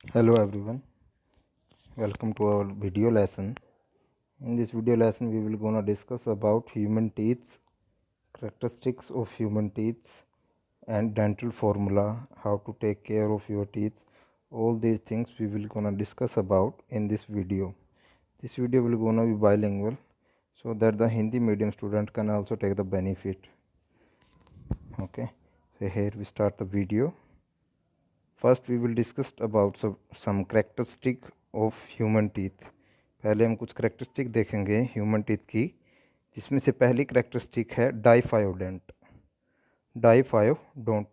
Hello everyone, welcome to our video lesson. In this video lesson we will gonna discuss about human teeth, characteristics of human teeth and dental formula, how to take care of your teeth. All these things we will gonna discuss about in this video. This video will gonna be bilingual so that the Hindi medium student can also take the benefit. Okay, so here we start the video. First we will discuss about some characteristic of human teeth. पहले हम कुछ characteristic देखेंगे human teeth की, जिसमें से पहली characteristic है diphyodont. Diphyodont,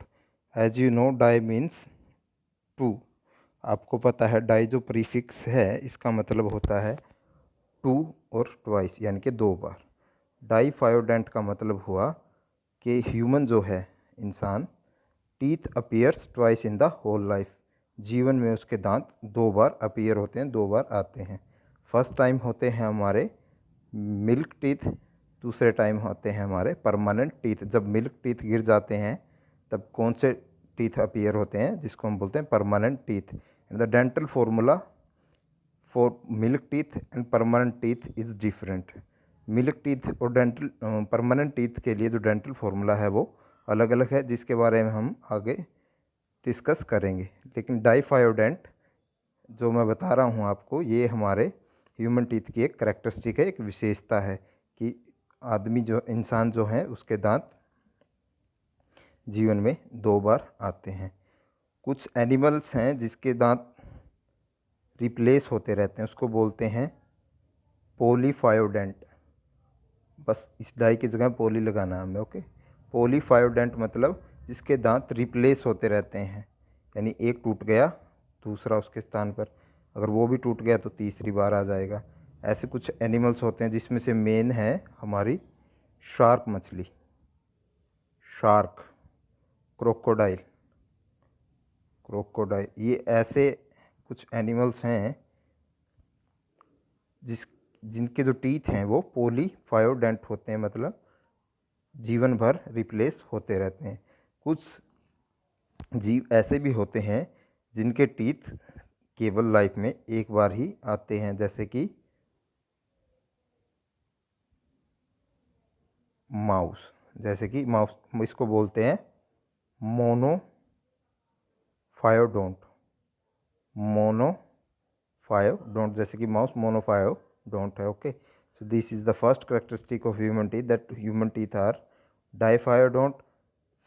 as you know di means two. आपको पता है डाई जो प्रीफिक्स है इसका मतलब होता है टू और ट्वाइस, यानी कि दो बार। डाइफायोडेंट का मतलब हुआ कि ह्यूमन जो है इंसान, teeth appears twice in the whole life. जीवन में उसके दांत दो बार अपीयर होते हैं, दो बार आते हैं। फर्स्ट टाइम होते हैं हमारे मिल्क टीथ, दूसरे टाइम होते हैं हमारे परमानेंट टीथ। जब मिल्क टीथ गिर जाते हैं तब कौन से टीथ अपीयर होते हैं, जिसको हम बोलते हैं permanent teeth. And the dental formula for milk teeth and permanent teeth is different. Milk teeth और डेंटल परमानेंट टीथ के लिए जो डेंटल फार्मूला है वो अलग अलग है, जिसके बारे में हम आगे डिस्कस करेंगे। लेकिन डाइफायोडेंट जो मैं बता रहा हूँ आपको, ये हमारे ह्यूमन टीथ की एक करेक्टरिस्टिक है, एक विशेषता है कि आदमी जो इंसान जो है उसके दांत जीवन में दो बार आते हैं। कुछ एनिमल्स हैं जिसके दांत रिप्लेस होते रहते हैं, उसको बोलते हैं पॉलीफायोडेंट। बस इस डाई की जगह पोली लगाना है हमें। ओके, पॉलीफायोडेंट मतलब जिसके दांत रिप्लेस होते रहते हैं, यानी एक टूट गया दूसरा उसके स्थान पर, अगर वो भी टूट गया तो तीसरी बार आ जाएगा। ऐसे कुछ एनिमल्स होते हैं, जिसमें से मेन है हमारी शार्क मछली, शार्क, क्रोकोडाइल। क्रोकोडाइल ये ऐसे कुछ एनिमल्स हैं जिनके जो टीथ हैं वो पॉलीफायोडेंट होते हैं, मतलब जीवन भर रिप्लेस होते रहते हैं। कुछ जीव ऐसे भी होते हैं जिनके टीथ केवल लाइफ में एक बार ही आते हैं, जैसे कि माउस। इसको बोलते हैं मोनोफायोडोंट। मोनोफायोडोंट, जैसे कि माउस मोनोफायोडोंट है। Okay, so this is the first characteristic of human teeth, that human teeth are diphyodont.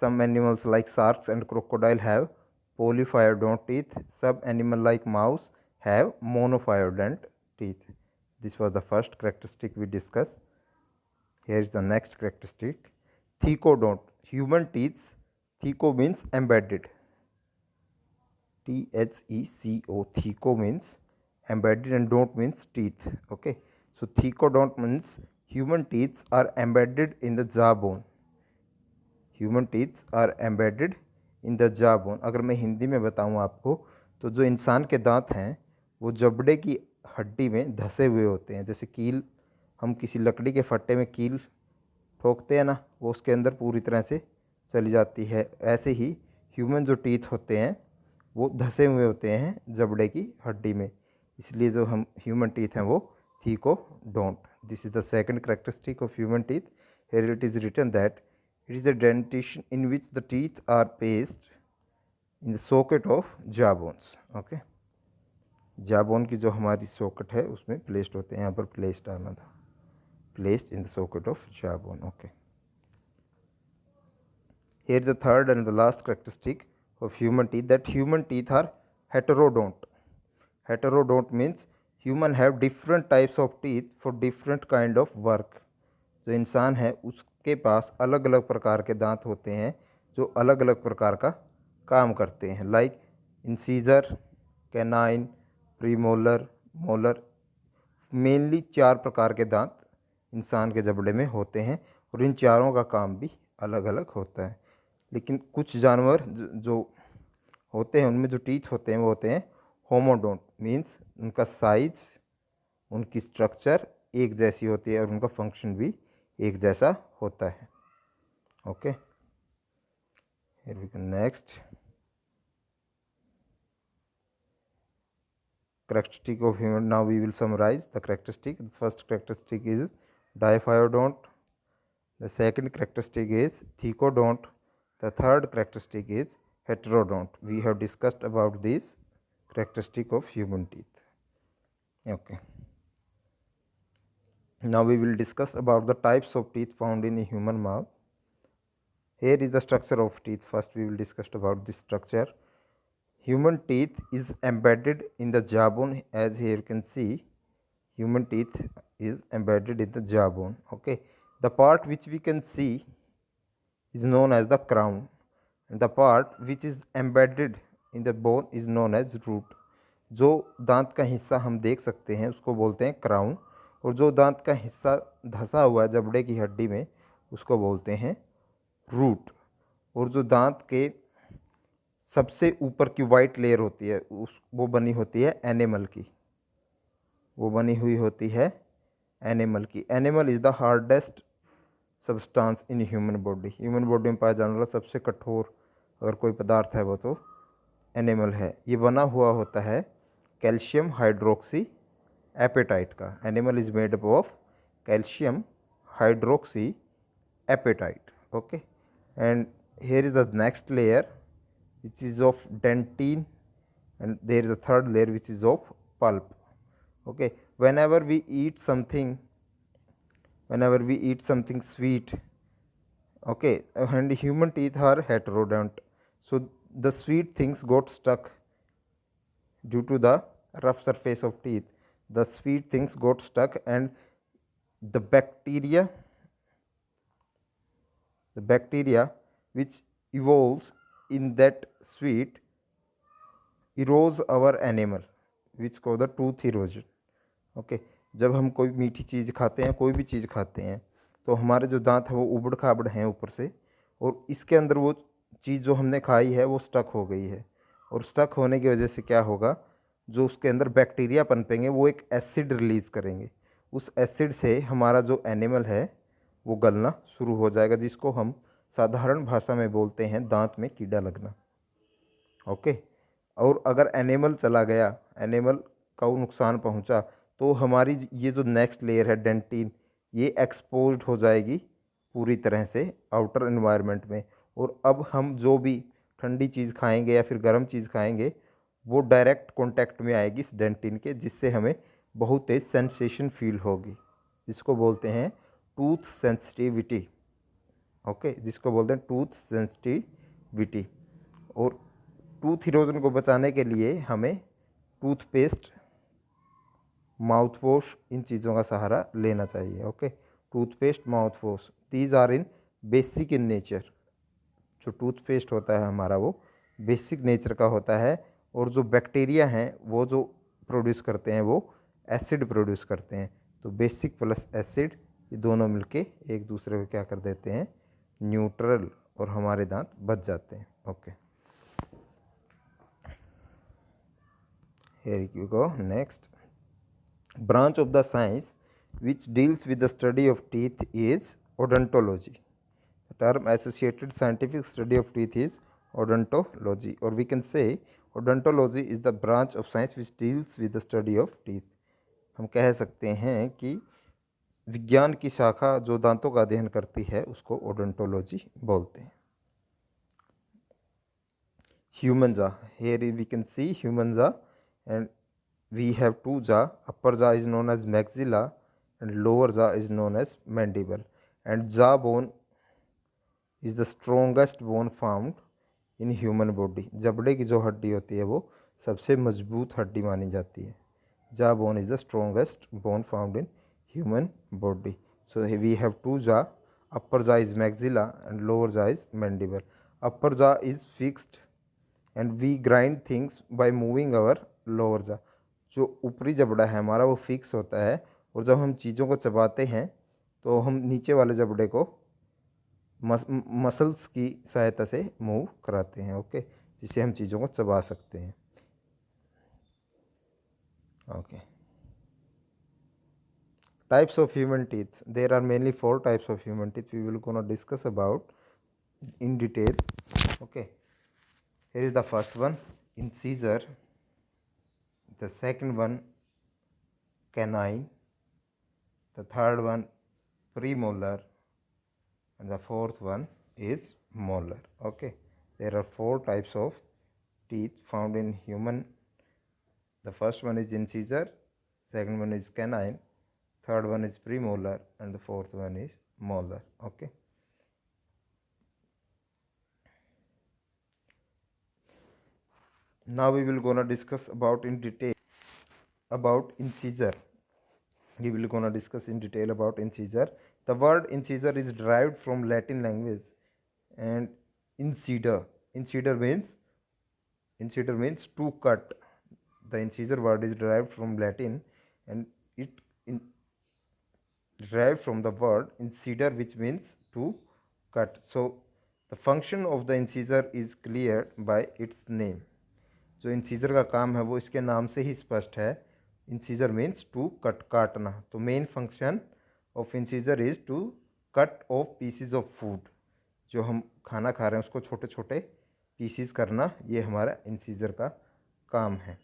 Some animals like sharks and crocodile have polyphyodont teeth. Some animal like mouse have monophyodont teeth. This was the first characteristic we discussed. Here is the next characteristic, thecodont. Human teeth, theco means embedded. THECO, theco means embedded and don't means teeth. Okay, so thecodont means human teeth are embedded in the jawbone. Human teeths are embedded in the jawbone. अगर मैं हिंदी में बताऊं आपको, तो जो इंसान के दांत हैं वो जबड़े की हड्डी में धंसे हुए होते हैं। जैसे कील, हम किसी लकड़ी के फट्टे में कील ठोकते हैं ना, वो उसके अंदर पूरी तरह से चली जाती है। ऐसे ही ह्यूमन जो टीथ होते हैं वो धंसे हुए होते हैं जबड़े की हड्डी में, इसलिए जो हम ह्यूमन टीथ हैं वो thecodont. This is the second characteristic of human teeth. Here it is written that it is a dentition in which the teeth are placed in the socket of jawbones. Okay, jawbone की जो हमारी socket है उसमें placed होते हैं, यहाँ पर placed आना था, placed in the socket of jawbone. Okay, here is the third and the last characteristic of human teeth, that human teeth are heterodont. Heterodont means human have different types of teeth for different kind of work. जो इंसान है उसके पास अलग अलग प्रकार के दांत होते हैं जो अलग अलग प्रकार का काम करते हैं, like incisor, canine, premolar, molar. Mainly चार प्रकार के दांत इंसान के जबड़े में होते हैं और इन चारों का काम भी अलग अलग होता है। लेकिन कुछ जानवर जो होते हैं उनमें जो टीथ होते हैं वो होते हैं होमोडोंट, मीन्स उनका साइज, उनकी स्ट्रक्चर एक जैसी होती है और उनका फंक्शन भी एक जैसा होता है। Okay, here we go next. characteristic of human. Now we will summarize the characteristic. The first characteristic is diphyodont. The second characteristic is thecodont. The third characteristic is heterodont. We have discussed about this characteristic of human teeth. Okay. Now we will discuss about the types of teeth found in a human mouth. Here is the structure of teeth. First we will discuss about this structure. Human teeth is embedded in the jawbone. As here you can see, human teeth is embedded in the jawbone. Okay, the part which we can see is known as the crown, and the part which is embedded in the bone is known as root. जो दांत का हिस्सा हम देख सकते हैं उसको बोलते हैं क्राउन, और जो दांत का हिस्सा धंसा हुआ है जबड़े की हड्डी में उसको बोलते हैं रूट। और जो दांत के सबसे ऊपर की वाइट लेयर होती है वो बनी होती है एनिमल की, वो बनी हुई होती है एनिमल की। Animal is the hardest substance in human body. Human body में पाया जाने वाला सबसे कठोर अगर कोई पदार्थ है वो तो एनिमल है। ये बना हुआ होता है कैल्शियम हाइड्रोक्सी एपेटाइट का। Animal is made up of calcium hydroxy apatite. Okay, and here is the next layer which is of dentine, and there is a third layer which is of pulp. Okay, whenever we eat something sweet, okay, and human teeth are heterodont, so the sweet things got stuck due to the rough surface of teeth. The sweet things got stuck, and the bacteria which evolves in that sweet erodes our enamel, which cause the tooth erosion. Okay, जब हम कोई मीठी चीज़ खाते हैं, कोई भी चीज़ खाते हैं, तो हमारे जो दांत हैं वो उबड़ खाबड़ हैं ऊपर से, और इसके अंदर वो चीज़ जो हमने खाई है वो स्टक हो गई है, और स्टक होने की वजह से क्या होगा, जो उसके अंदर बैक्टीरिया पनपेंगे वो एक एसिड रिलीज़ करेंगे। उस एसिड से हमारा जो एनिमल है वो गलना शुरू हो जाएगा, जिसको हम साधारण भाषा में बोलते हैं दांत में कीड़ा लगना। ओके, और अगर एनिमल चला गया, एनिमल का नुकसान पहुंचा, तो हमारी ये जो नेक्स्ट लेयर है डेंटिन, ये एक्सपोज्ड हो जाएगी पूरी तरह से आउटर एनवायरनमेंट में, और अब हम जो भी ठंडी चीज़ खाएंगे या फिर गर्म चीज़ खाएंगे वो डायरेक्ट कांटेक्ट में आएगी इस डेंटिन के, जिससे हमें बहुत तेज सेंसेशन फील होगी, जिसको बोलते हैं टूथ सेंसिटिविटी। ओके, जिसको बोलते हैं टूथ सेंसिटिविटी। और टूथ इरोजन को बचाने के लिए हमें टूथपेस्ट, माउथ वॉश, इन चीज़ों का सहारा लेना चाहिए। Okay, toothpaste, mouth wash, these are in basic in nature. जो टूथपेस्ट होता है हमारा वो बेसिक नेचर का होता है, और जो बैक्टीरिया हैं वो जो प्रोड्यूस करते हैं वो एसिड प्रोड्यूस करते हैं। तो बेसिक प्लस एसिड ये दोनों मिलके एक दूसरे को क्या कर देते हैं, न्यूट्रल, और हमारे दांत बच जाते हैं। Okay, here you go. Next, branch of the science which deals with the study of teeth is odontology. The term associated scientific study of teeth is odontology, or we can say odontology is the branch of science which deals with the study of teeth. हम कह सकते हैं कि विज्ञान की शाखा जो दांतों का अध्ययन करती है उसको ओडोंटोलॉजी बोलते हैं। Human jaw, here we can see human jaw, and we have two jaw. Upper jaw is known as maxilla and lower jaw is known as mandible, and jaw bone is the strongest bone found in human body. जबड़े की जो हड्डी होती है वो सबसे मजबूत हड्डी मानी जाती है। jaw bone is the strongest bone found in human body. So we have two jaw. Upper jaw is maxilla and lower jaw is mandible. Upper jaw is fixed and we grind things by moving our lower jaw. जो ऊपरी जबड़ा है हमारा वो fix होता है, और जब हम चीज़ों को चबाते हैं तो हम नीचे वाले जबड़े को मसल्स की सहायता से मूव कराते हैं। ओके, जिससे हम चीज़ों को चबा सकते हैं। Okay, types of human teeth. There are mainly 4 types of human teeth. We will gonna discuss about in detail. Okay, here is the first one, incisor. the second one canine, the third one premolar, and the fourth one is molar. Okay, there are 4 types of teeth found in human. The first one is incisor, second one is canine, third one is premolar, and the fourth one is molar. Okay, now we will gonna discuss about in detail about incisor. We will gonna discuss in detail about incisor. The word incisor is derived from Latin language, and incisor, incisor means to cut. The incisor word is derived from Latin, and it in, derived from the word incisor, which means to cut. So the function of the incisor is cleared by its name. जो incisor का काम है वो इसके नाम से ही स्पष्ट है. इंसीजर मीन्स टू कट, काटना. तो main function of incisor is to cut off pieces of food. जो हम खाना खा रहे हैं उसको छोटे छोटे पीसीज करना, ये हमारा इंसीजर का काम है.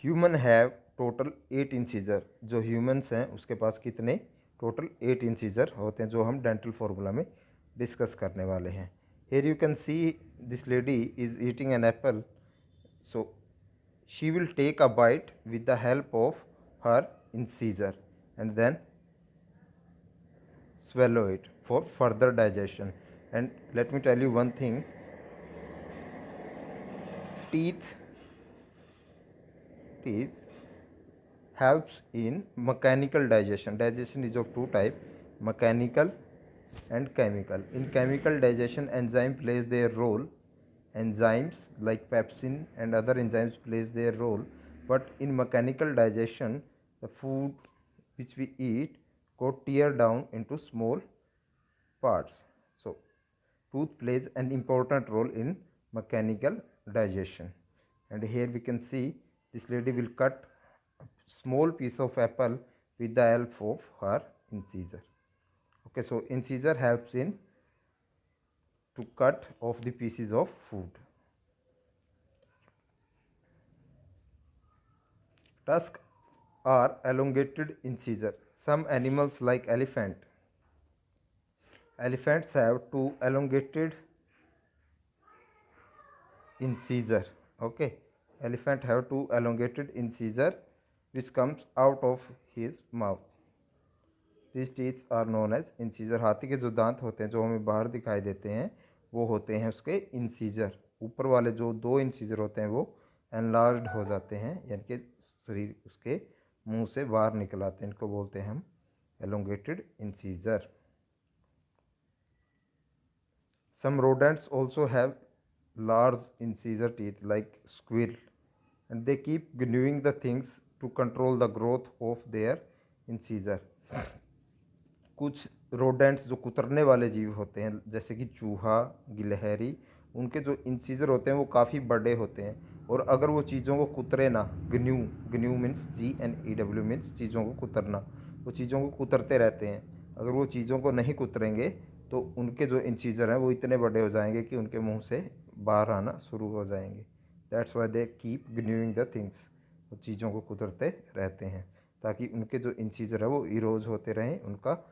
Human have total 8 incisor. जो ह्यूमन्स हैं उसके पास कितने टोटल 8 इंसीजर होते हैं, जो हम डेंटल फार्मूला में डिस्कस करने वाले हैं. Here you can see this lady is eating an apple. So she will take a bite with the help of her incisor and then swallow it for further digestion. And let me tell you one thing, teeth helps in mechanical digestion. Digestion is of two type, mechanical and chemical. In chemical digestion, enzyme plays their role. Enzymes like pepsin and other enzymes plays their role. But in mechanical digestion, the food which we eat got tear down into small parts. So tooth plays an important role in mechanical digestion. And here we can see this lady will cut a small piece of apple with the help of her incisor. Okay, so incisor helps in to cut off the pieces of food. Tusks are elongated incisor. Some animals like elephants have two elongated incisor. Okay, elephant have two elongated incisor which comes out of his mouth. These teeth are known as incisor. हाथी के जो दांत होते हैं जो हमें बाहर दिखाई देते हैं वो होते हैं उसके इंसीजर. ऊपर वाले जो 2 इंसीजर होते हैं वो एनलार्ज्ड हो जाते हैं, यानी कि शरीर उसके मुंह से बाहर निकल आते हैं. इनको बोलते हैं हम elongated incisor. Some rodents also have large incisor teeth like squirrel, and they keep gnawing the things to control the growth of their incisor. कुछ रोडेंट्स जो कुतरने वाले जीव होते हैं जैसे कि चूहा, गिलहरी, उनके जो इंसीजर होते हैं वो काफ़ी बड़े होते हैं, और अगर वो चीज़ों को कुतरे ना, गन्यू मीन्स GNEW मीन्स चीज़ों को कुतरना, वो चीज़ों को कुतरते रहते हैं. अगर वो चीज़ों को नहीं कुतरेंगे तो उनके जो इंसीजर हैं वो इतने बड़े हो जाएंगे कि उनके मुंह से बाहर आना शुरू हो जाएंगे. That's why they keep gnawing the things. वो चीज़ों को कुतरते रहते हैं ताकि उनके जो इंसीजर है वो इरोज होते रहें, उनका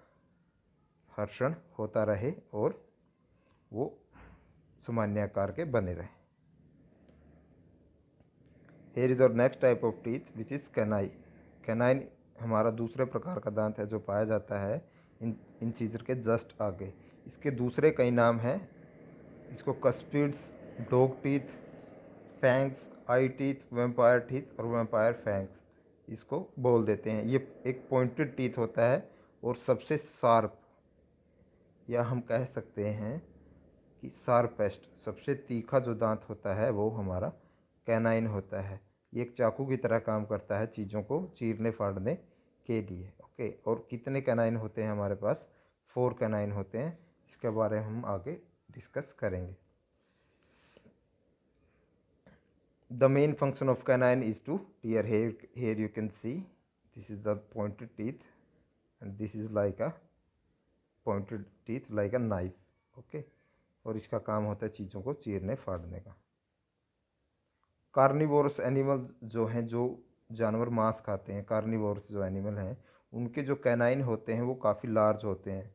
हर्षण होता रहे और वो सामान्य आकार के बने रहे. हेयर इज और next type of teeth which is canine. Canine हमारा दूसरे प्रकार का दांत है जो पाया जाता है इंसीजर के जस्ट आगे. इसके दूसरे कई नाम हैं. इसको कस्पिड्स, डॉग टीथ, फैंग्स, आई टीथ, वैम्पायर टीथ और वैम्पायर फैंग्स इसको बोल देते हैं. ये एक पॉइंटेड टीथ होता है और सबसे शार्प, या हम कह सकते हैं कि शार्पेस्ट, सबसे तीखा जो दांत होता है वो हमारा कैनाइन होता है. ये एक चाकू की तरह काम करता है चीज़ों को चीरने फाड़ने के लिए. ओके, और कितने कैनाइन होते हैं हमारे पास? 4 कैनाइन होते हैं. इसके बारे में हम आगे डिस्कस करेंगे. The main function of canine is to tear. Here you can see this is the pointed teeth and this is like a pointed teeth like a knife. Okay, और इसका काम होता है चीज़ों को चीरने फाड़ने का. कार्निवोरस एनिमल जो हैं, जो जानवर मांस खाते हैं, कार्निवोरस जो एनिमल हैं, उनके जो कैनाइन होते हैं वो काफ़ी लार्ज होते हैं,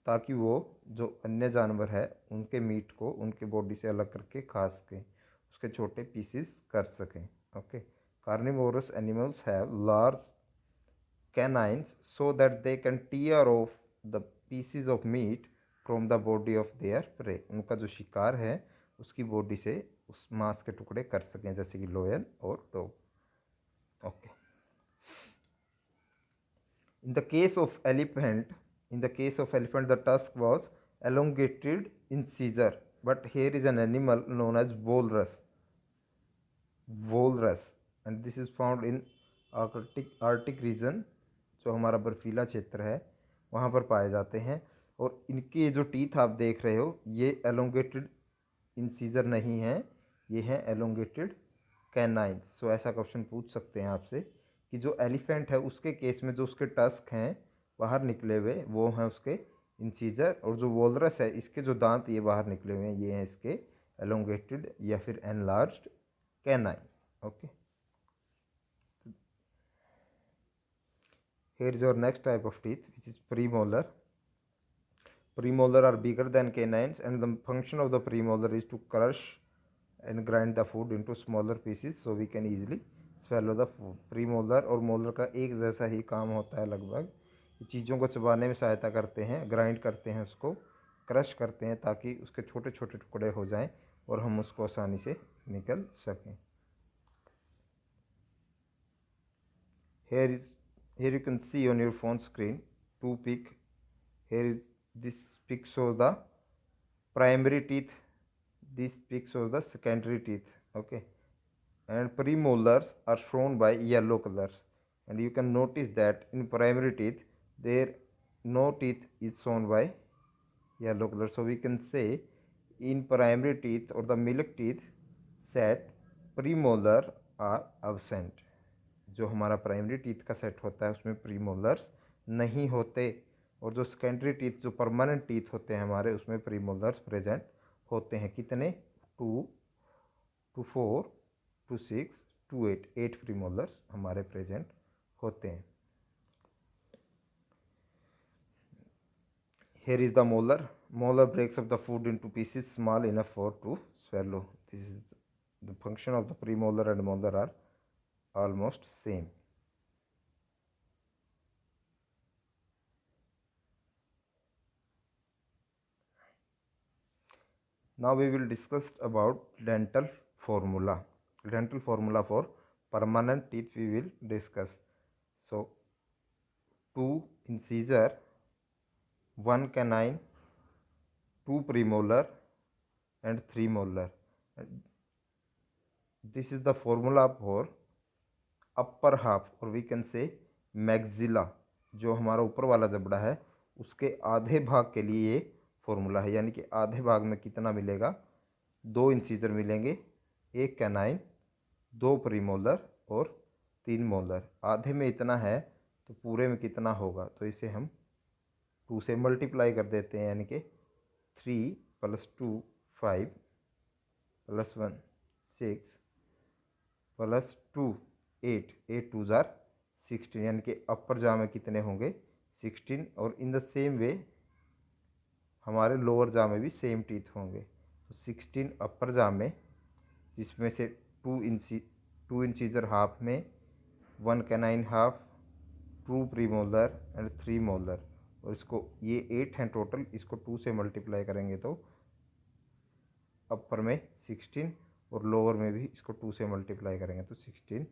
ताकि वो जो अन्य जानवर है उनके मीट को उनके बॉडी से अलग करके खा सकें, उसके छोटे पीसेस कर सकें। Okay, carnivorous animals have large canines so that they can tear off the pieces of meat from the body of their prey। उनका जो शिकार है उसकी बॉडी से उस मांस के टुकड़े कर सकें, जैसे कि लोयन और dog. Okay, in the case of elephant the tusk was elongated in Caesar, but here is an animal known as walrus and this is found in arctic region, जो हमारा बर्फीला क्षेत्र है वहाँ पर पाए जाते हैं। और इनके जो टीथ आप देख रहे हो ये एलोंगेटेड इंसीजर नहीं है, ये हैं एलोंगेटेड कैनाइंस। सो ऐसा क्वेश्चन पूछ सकते हैं आपसे कि जो एलिफेंट है उसके केस में जो उसके टस्क हैं बाहर निकले हुए वो हैं उसके इंसीजर, और जो वोलरस है इसके जो दांत ये बाहर निकले हुए हैं ये हैं इसके एलोंगेटेड या फिर enlarged canine. Okay, here is your next type of teeth, which is premolar. Premolar are bigger than canines and the function of the premolar is to crush and grind the food into smaller pieces so we can easily swallow the food। premolar और molar का एक जैसा ही काम होता है लगभग, चीज़ों को चबाने में सहायता करते हैं, ग्राइंड करते हैं, उसको क्रश करते हैं ताकि उसके छोटे छोटे टुकड़े हो जाएं और हम उसको आसानी से निकल सकें। Here you can see on your phone screen two pic। Here is this pic shows the primary teeth, this pic shows the secondary teeth। Okay, and premolars are shown by yellow colors, and you can notice that in primary teeth there no teeth is shown by yellow color। So we can say in primary teeth or the milk teeth set premolar are absent। जो हमारा primary teeth का set होता है उसमें premolars नहीं होते, और जो सेकेंडरी टीथ जो परमानेंट टीथ होते हैं हमारे उसमें प्रीमोलर्स प्रेजेंट होते हैं। कितने? 2, 2, 4, 2, 6, 2, 8, 8 प्रीमोलर्स हमारे प्रेजेंट होते हैं। Here is the molar। Molar breaks up the food into pieces small enough for to swallow। This is the function of the premolar and molar are almost same। Now we will discuss about dental formula। Dental formula for permanent teeth we will discuss। So 2 incisor, 1 canine, 2 premolar and 3 molar। This is the formula for upper half or we can say maxilla। जो हमारा ऊपर वाला जबड़ा है उसके आधे भाग के लिए ये फॉर्मूला है, यानी कि आधे भाग में कितना मिलेगा? 2 इंसीजर मिलेंगे, 1 कैनाइन, 2 प्रीमोलर और 3 मोलर। आधे में इतना है तो पूरे में कितना होगा? तो इसे हम 2 से मल्टीप्लाई कर देते हैं, यानी कि 3 + 2 5 + 1 6 + 2 8, 8 2 जार 16, यानी कि अपर जा में कितने होंगे? 16। और इन द सेम वे हमारे लोअर जा में भी सेम टीथ होंगे। तो 16 अपर जा में, जिसमें से 2 इंचीजर हाफ में, 1 canine half, 2 premolar and 3 molar. और इसको ये 8 हैं टोटल, इसको 2 से मल्टीप्लाई करेंगे तो अपर में 16 और लोअर में भी इसको 2 से मल्टीप्लाई करेंगे तो 16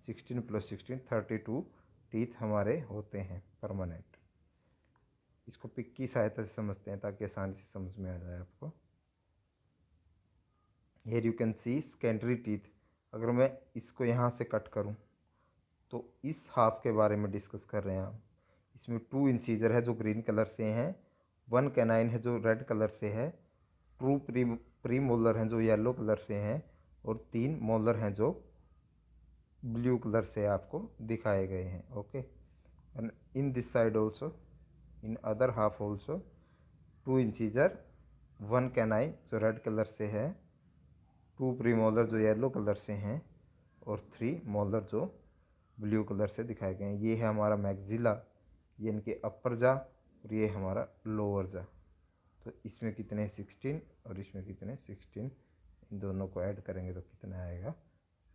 + 16 32 टीथ हमारे होते हैं परमानेंट। इसको पिक की सहायता से समझते हैं ताकि आसानी से समझ में आ जाए आपको। Here you can see secondary teeth. अगर मैं इसको यहाँ से कट करूँ तो इस हाफ के बारे में डिस्कस कर रहे हैं हम। इसमें 2 इंसीजर है जो ग्रीन कलर से हैं, 1 कैनाइन है जो रेड कलर से है, 2 प्री मोलर हैं जो येलो कलर से हैं, और 3 मोलर हैं जो ब्लू कलर से आपको दिखाए गए हैं। Okay, and in this side also, in other half also 2 इंचीजर, 1 canine जो रेड कलर से है, 2 प्रीमोलर जो येलो कलर से हैं और 3 मोलर जो ब्लू कलर से दिखाए गए हैं। ये है हमारा मैक्सिला, ये इनके अपर जा, और ये हमारा लोअर जा। तो इसमें कितने 16 और इसमें कितने 16, इन दोनों को ऐड करेंगे तो कितना आएगा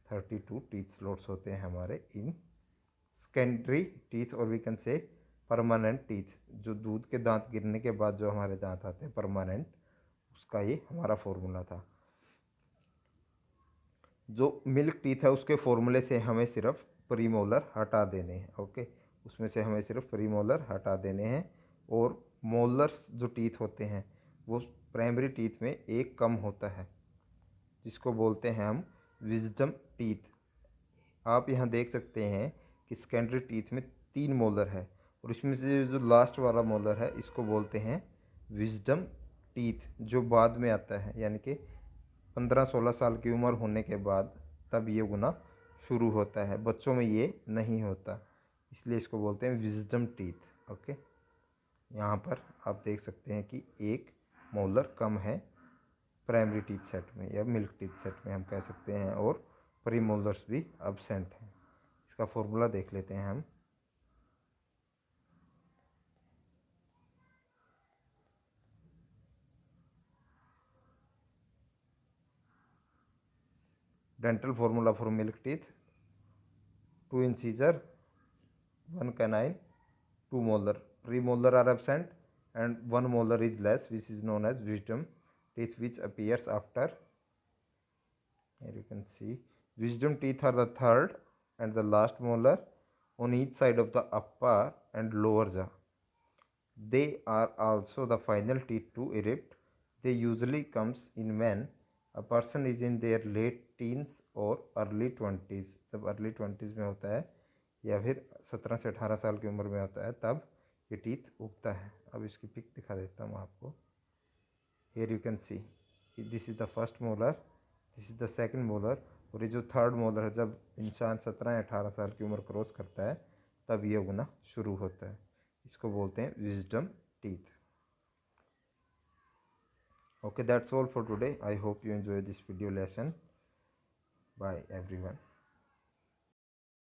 32 टीथ स्लॉट्स होते हैं हमारे इन सेकेंडरी टीथ, और we can say permanent teeth. जो दूध के दांत गिरने के बाद जो हमारे दांत आते हैं परमानेंट, उसका ये हमारा फॉर्मूला था। जो मिल्क टीथ है उसके फॉर्मूले से हमें सिर्फ प्रीमोलर हटा देने हैं। ओके, उसमें से हमें सिर्फ प्रीमोलर हटा देने हैं, और मोलर्स जो टीथ होते हैं वो प्राइमरी टीथ में एक कम होता है, जिसको बोलते हैं हम विजडम टीथ। आप यहाँ देख सकते हैं कि सेकेंडरी टीथ में 3 मोलर है, और इसमें से जो लास्ट वाला मोलर है इसको बोलते हैं विजडम टीथ, जो बाद में आता है, यानी कि 15-16 साल की उम्र होने के बाद तब ये गुना शुरू होता है। बच्चों में ये नहीं होता, इसलिए इसको बोलते हैं विजडम टीथ। ओके, यहाँ पर आप देख सकते हैं कि एक मोलर कम है प्राइमरी टीथ सेट में या मिल्क टीथ सेट में हम कह सकते हैं, और प्रीमोलर्स भी अब्सेंट हैं। इसका फॉर्मूला देख लेते हैं हम। Dental formula for milk teeth, 2 incisor, 1 canine, 2 molar. Premolar are absent and 1 molar is less, which is known as wisdom teeth, which appears after. Here you can see wisdom teeth are the third and the last molar on each side of the upper and lower jaw. They are also the final teeth to erupt. They usually comes in when a person is in their late teens or early 20s. जब early 20s में होता है या फिर 17 से 18 साल की उम्र में होता है, तब ये टीथ उगता है। अब इसकी पिक दिखा देता हूँ आपको। Here you can see this is the first molar, this is the second molar, और ये जो थर्ड मोलर है जब इंसान 17 या 18 साल की उम्र क्रॉस करता है तब ये उगना शुरू होता है। इसको बोलते हैं wisdom teeth. Okay, that's all for today. I hope you enjoy this video lesson. Bye everyone.